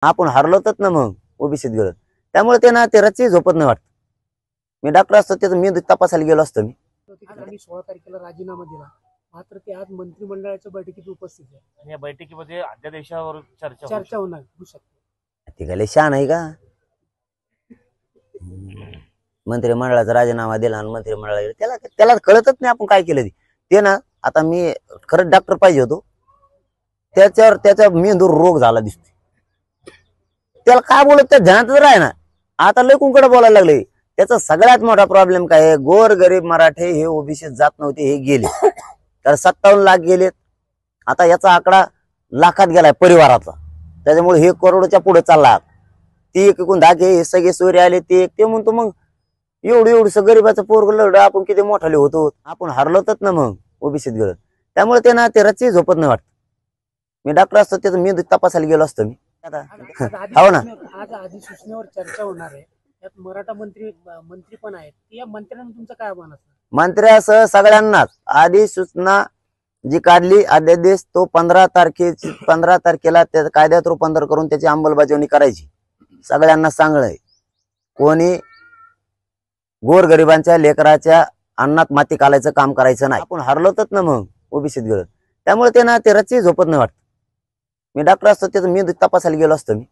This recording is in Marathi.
आपण हरलोतच ना मग ओबीसीत गेलो त्यामुळे ते ना ते रात्री झोपत नाही वाटत. मी डॉक्टर असतो त्याचं मी तपासायला गेलो असतो मी. आणि 16 तारखेला राजीनामा दिला, मात्र ते आज मंत्रिमंडळाच्या बैठकीत उपस्थित आहे आणि या बैठकीमध्ये अध्यादेशावर चर्चा होणार होऊ शकते. ते काय शान आहे का? मंत्रिमंडळाचा राजीनामा दिला आणि मंत्रिमंडळाला गेलं. त्याला त्याला कळतच नाही आपण काय केलं ते ना. आता मी खरंच डॉक्टर पाहिजे होतो, त्याच्यावर त्याचा मेंदूर रोग झाला दिसतो. त्याला काय बोलत त्या ध्यानातच राह ना. आता लय कुंकडे बोलायला लागले. त्याचा सगळ्यात मोठा प्रॉब्लेम काय आहे, गोर गरीब मराठे हे ओबीसीत जात नव्हते, हे गेले. तर 57 लाख गेलेत. आता याचा आकडा लाखात गेलाय परिवाराचा. त्याच्यामुळे हे करोडच्या पुढे चालला. ती एकूण धागे हे सगळे सोयरे आले ते म्हणतो मग एवढं गरीबाचं पोरग लढ आपण किती मोठाले होतो. आपण हरलोतच ना मग ओबीसीत गेलो त्यामुळे ते ना ते रात्री झोपत नाही वाटत. मी डॉक्टर असतो त्याचं मी तपासायला गेलो असतो मी. हो ना. आज अधिसूचनेवर चर्चा होणार आहे, यात मराठा मंत्री पण आहेत. या मंत्र्यांना तुमचं काय आव्हान असणार? मंत्र्यासह सगळ्यांनाच अधिसूचना जी काढली अध्यादेश तो 15 तारखेला त्या कायद्यात रूपांतर करून त्याची अंमलबजावणी करायची. सगळ्यांना सांगणं कोणी गोरगरिबांच्या लेकराच्या अन्नात माती घालायचं काम करायचं नाही. आपण हरलोतच ना मग ओबीसीत गेलो त्यामुळे ते ना ते रात्री झोपत नाही वाटत. मी डॉक्टर असतो त्याचं मी तपासायला गेलो असतो मी.